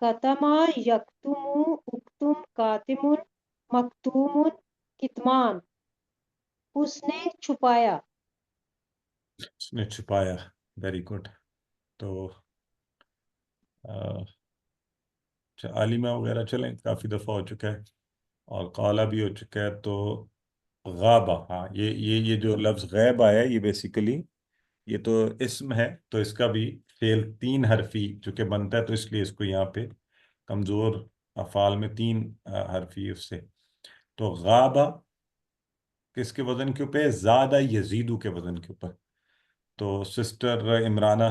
کتما یکتم اکتم کاتم مکتوم کتمان، اس نے چھپایا۔ اس نے چھپایا، ویری گڈ۔ تو عالمہ وغیرہ چلیں، کافی دفعہ ہو چکا ہے اور قالہ بھی ہو چکا ہے، تو غابہ، ہاں یہ جو لفظ غیب آیا ہے یہ بیسیکلی یہ تو اسم ہے، تو اس کا بھی فعل 3 حرفی چونکہ بنتا ہے تو اس لیے اس کو یہاں پہ کمزور افعال میں 3 حرفی اس سے، تو غابہ کس کے وزن کے اوپر؟ زیادہ یزیدو کے وزن کے اوپر۔ تو سسٹر عمرانہ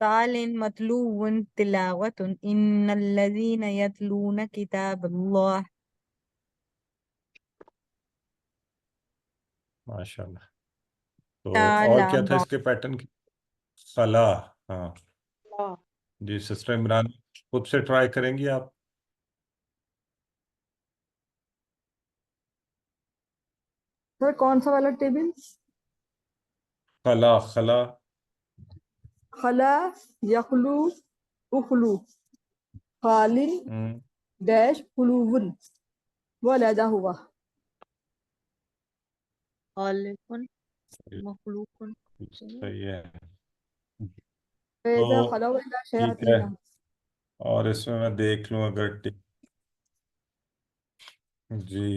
تال متلو تلاوت ان الذین یتلون کتاب اللہ. ماشاء اللہ. تو اور تالا کیا تھا اس کے پیٹرن کی؟ خلا. ہاں اللہ. جی سسٹر عمران خود سے ٹرائی کریں گی آپ؟ سر کون سا والا ٹیبل؟ خلا. خلا. خلا یخلو اخلو خالن ہوں ڈیش خلوون وہ علیحدہ ہوا. خالق مخلوق. صحیح ہے. فَإِذَا تو خَلَوْا إِلَى ٹھیک ہے، شَيَاطِينِهِمْ. اور اس میں دیکھ لوں اگر جی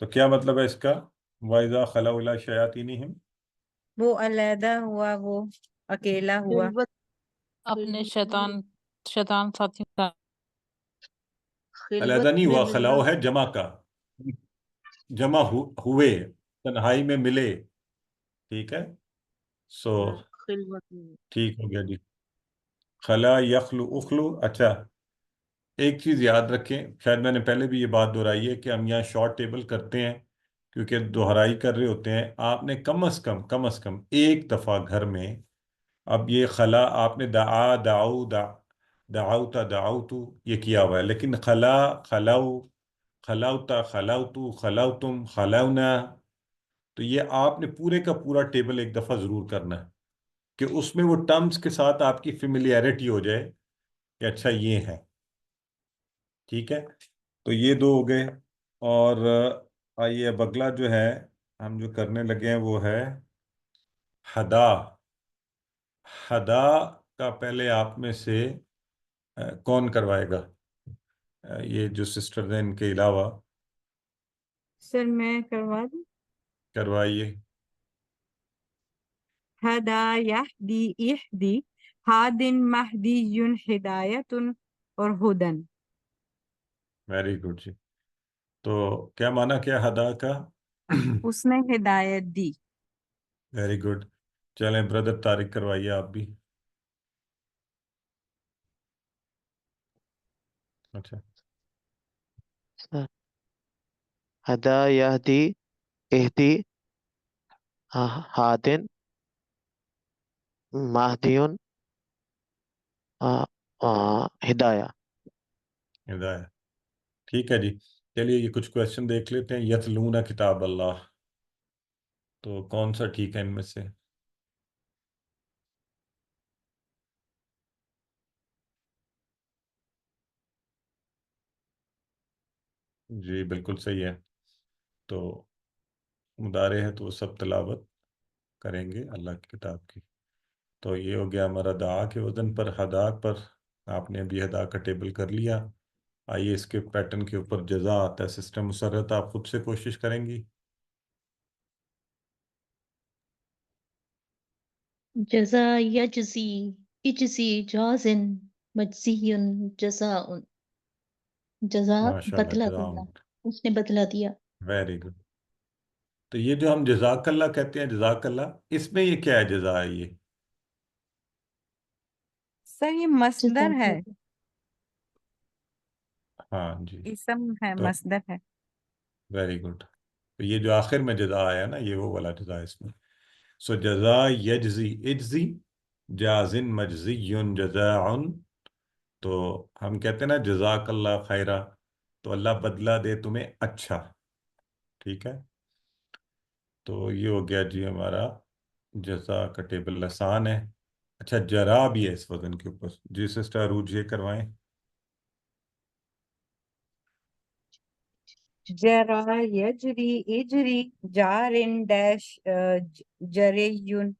تو کیا مطلب ہے اس کا؟ وَإِذَا خَلَوْا إِلَى شَيَاطِينِهِمْ. وہ علیحدہ ہوا، وہ اکیلا ہوا. خلوت اپنے شیطان ساتھی کا علیحدہ خلوت نہیں میں ہوا، ملنا. خلاؤ ہے جمع کا، جمع ہوئے، تنہائی میں ملے. ٹھیک ہے، سو خلوت میں. ٹھیک ہو گیا جی. خلا یخلو اخلو. اچھا ایک چیز یاد رکھیں، شاید میں نے پہلے بھی یہ بات دہرائی ہے کہ ہم یہاں شارٹ ٹیبل کرتے ہیں کیونکہ دہرائی کر رہے ہوتے ہیں. آپ نے کم از کم ایک دفعہ گھر میں، اب یہ خلا آپ نے دعا دعو دعوتا دعوتو یہ کیا ہوا ہے، لیکن خلا خلاؤ خلاؤتا خلاؤتو خلاؤتم خلاؤنا، تو یہ آپ نے پورے کا پورا ٹیبل ایک دفعہ ضرور کرنا ہے کہ اس میں وہ ٹرمز کے ساتھ آپ کی فیملیرٹی ہو جائے کہ اچھا یہ ہے. ٹھیک ہے، تو یہ دو ہو گئے. اور آئیے اب اگلا جو ہے ہم جو کرنے لگے ہیں وہ ہے ہدا. ہدا کا پہلے آپ میں سے کون کروائے گا؟ یہ جو سسٹر ہیں ان کے علاوہ سر میں کروا دوں. کروائیے. ہدا یہدی اہدی ہادن مہدی ہدایت اور ہدن. ویری گڈ جی. تو کیا معنی کیا ہدا کا؟ اس نے ہدایت دی. Very good. چلیں بردر طارق کروائیے آپ بھی. اچھا ہدا یہدی اہدی ہادن مہدیون ہدایہ. ہدایت. ٹھیک ہے جی. چلیے یہ کچھ کوشچن دیکھ لیتے ہیں. یتلون کتاب اللہ، تو کون سا ٹھیک ہے ان میں سے؟ جی بالکل صحیح ہے. تو مدارے ہے تو وہ سب تلاوت کریں گے اللہ کی کتاب کی. تو یہ ہو گیا ہمارا دعا کے وزن پر. ہدا پر آپ نے ابھی ہدا کا ٹیبل کر لیا. آئیے اس کے پیٹرن کے اوپر جزا آتا ہے. سسٹم مسرت آپ خود سے کوشش کریں گی. جزا یجزی اجزی جازن مجزی جزاء. جزا ماشاء اللہ بدلہ دینا، جزاؤں. اس نے بدلہ دیا. Very good. تو یہ جو ہم جزاک اللہ کہتے ہیں، جزاک اللہ، اس میں یہ کیا ہے جزا ہے یہ؟ سر یہ مصدر ہے، جزاک ہاں جی. اسم ہے، تو مصدر ہے. Very good. تو یہ جو آخر میں جزا آیا نا یہ وہ والا جزا ہے اس میں. سو جزا یجزی اجزی جازن مجزی جزاء. تو ہم کہتے ہیں نا جزاک اللہ خیرہ، تو اللہ بدلہ دے تمہیں اچھا. ٹھیک ہے، تو یہ ہو گیا جی ہمارا جزا کا ٹیبل. آسان ہے. اچھا جرا بھی ہے اس وزن کے اوپر. جی سسٹر عروج یہ کروائیں. جرا یجری اجری جارن ڈیش جریون.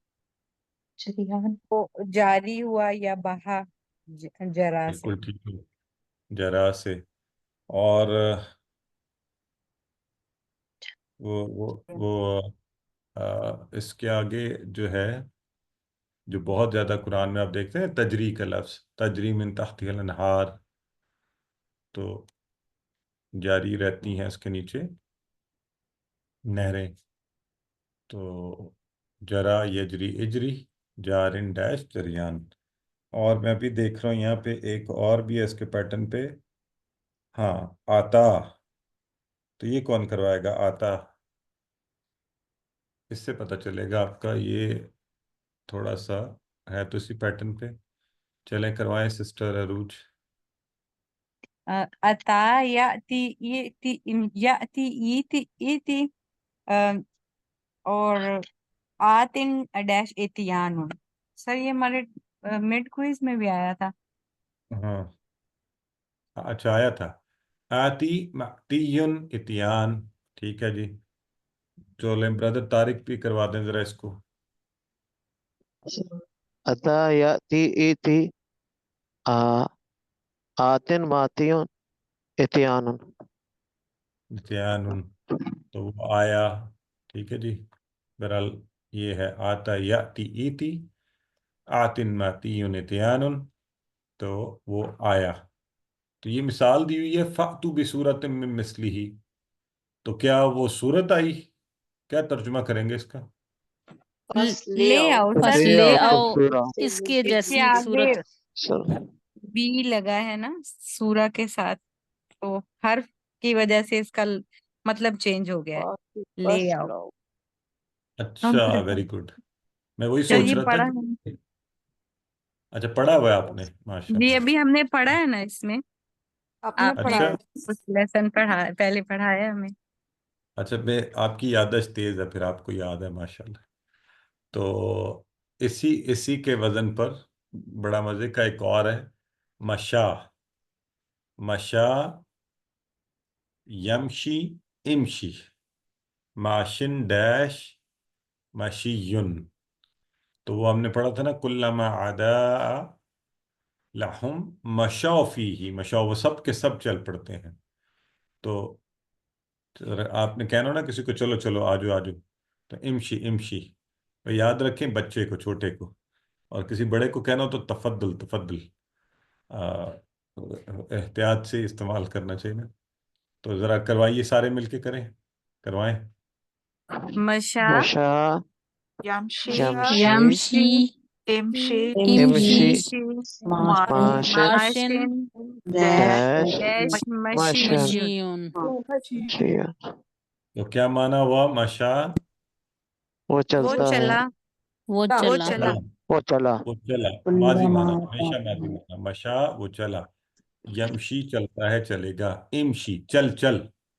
جریان. وہ جاری ہوا یا بہا جرا سے. بالکل ٹھیک ہے، جرا سے. اور وہ اس کے آگے جو ہے جو بہت زیادہ قرآن میں آپ دیکھتے ہیں تجری کا لفظ، تجری من تحتها الانہار، تو جاری رہتی ہیں اس کے نیچے نہریں. تو جرا یجری اجری جارن ڈیش جریان. اور میں بھی دیکھ رہا ہوں یہاں پہ ایک اور بھی ہے اس کے پیٹرن پہ. ہاں آتا. تو یہ کون کروائے گا آتا؟ اس سے پتہ چلے گا آپ کا یہ تھوڑا سا ہے تو اسی پیٹرن پہ. چلیں کروائیں سسٹر عروج. اتا یاتی یتی یاتی ایتی ایتی اور آتن ڈیش اتیان. سر یہ ہمارے مڈ کوئز میں بھی آیا تھا. ہاں اچھا آیا تھا. آتی ماتیون اتیان. ٹھیک ہے جی. چولیں بردر طارق بھی کروا دیں ذرا اس کو. اتا یاتی ایتی آتن ماتیون اتیان. اتیان تو وہ آیا. ٹھیک ہے جی. بہرحال یہ ہے آتا یاتی ایتی آتن ماتیون اتیان. تو وہ آیا. تو یہ مثال دی ہوئی ہے فَأْتُوا بِسُورَةٍ مِّن مِّثْلِهِ. تو کیا وہ صورت آئی؟ کیا ترجمہ کریں گے اس کا؟ بس لے آؤ بس سر. لے آؤ آؤ سورہ. اس کے اس جیسی کے آگے صورت. بی لگا ہے نا سورہ کے ساتھ، تو حرف کی وجہ سے اس کا مطلب چینج ہو گیا ہے. لے آؤ. اچھا ویری گڈ. میں وہی سر سوچ یہ رہا پڑھا تھا ہے کہ اچھا پڑھا ہوا ہے آپ نے. ماشاء جی، اللہ. ابھی ہم نے پڑھا ہے نا اس میں. آپ نے آپ نے پڑھا اچھا ہے. اس لیسن پہلے پڑھایا ہے ہمیں. اچھا میں آپ کی یادداشت تیز ہے پھر آپ کو یاد ہے ماشاء اللہ. تو اسی کے وزن پر بڑا مزے کا ایک اور ہے مشا. مشا یمشی امشی ماشن ڈیش مشیون. تو وہ ہم نے پڑھا تھا نا کلما عدا لہم مشاو فیہ. مشاو وہ سب کے سب چل پڑتے ہیں. تو آپ نے کہنا نا کسی کو چلو چلو آجو آجو تو امشی امشی. یاد رکھیں بچے کو چھوٹے کو. اور کسی بڑے کو کہنا ہو تو تفضل تفضل. احتیاط سے استعمال کرنا چاہیے نا. تو ذرا کروائیے سارے مل کے کریں. کروائیں. مشا مشا یمشی یمشی یمشی امشی امشی امشی ماشن ڈیش ڈیش مشن مشیون. مشین. تو کیا مانا ہوا مشا؟ وہ وہ چلتا ہے. چلا. وہ وہ چلا. چلا. وہ چلا. وہ چلا. ماضی مانا ہمیشہ ماضی مانا. مشا وہ چلا. یمشی چلتا ہے چلے گا. امشی چل چل.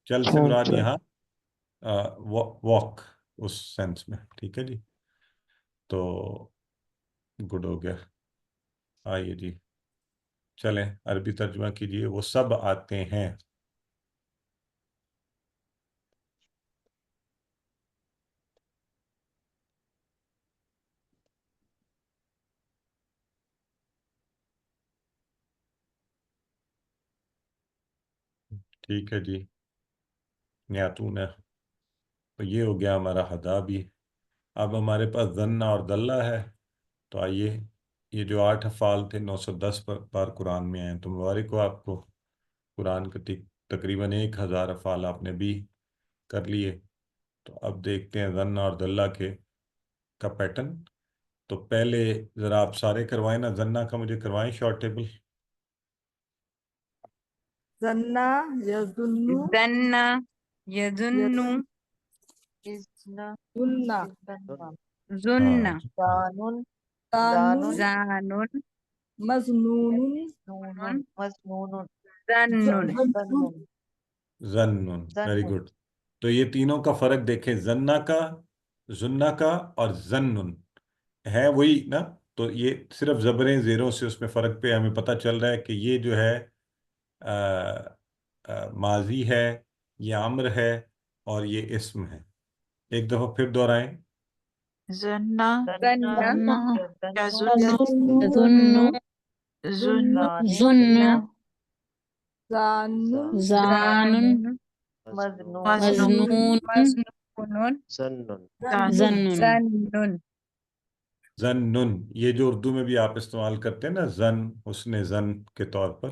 چل سے مراد چل. یہاں واک اس سینس میں. ٹھیک ہے جی. تو گڈ ہو گیا. آئیے جی چلیں عربی ترجمہ کیجئے. وہ سب آتے ہیں. ٹھیک ہے جی. نیاتون ہے. تو یہ ہو گیا ہمارا ہدا بھی. اب ہمارے پاس ذنہ اور دلہ ہے. تو آئیے یہ جو 8 افعال تھے 910 بار قرآن میں آئے تو مبارک ہو آپ کو. قرآن کے تقریباً 1000 افعال آپ نے بھی کر لیے. تو اب دیکھتے ہیں ذنہ اور دلہ کا پیٹرن. تو پہلے ذرا آپ سارے کروائیں نا. ذنہ کا مجھے کروائیں شارٹ ٹیبل. زنا یظنو دنا یظنو ازنا ظنا ظن ہاں دانون دانون زانن مظنون نونن مزنون ظنن. ظنون ذنون. Very ظنون good. تو یہ تینوں کا فرق دیکھیں. ذنہ کا اور ذنن ہے وہی نا. تو یہ صرف زبریں زیروں سے اس میں فرق پہ ہمیں پتہ چل رہا ہے کہ یہ جو ہے ماضی ہے، یہ امر ہے اور یہ اسم ہے. ایک دفعہ پھر دہرائیں. زنا ظنہ یظن ظن ظن ظن زانون زان مزنون مظنون مظنون زنن. ظن. ظنن. ظنن یہ جو اردو میں بھی آپ استعمال کرتے ہیں نا زن، حسن زن کے طور پر.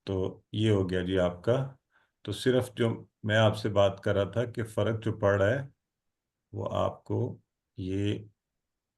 تو یہ ہو گیا جی آپ کا. تو صرف جو میں آپ سے بات کر رہا تھا کہ فرق جو پڑ رہا ہے وہ آپ کو یہ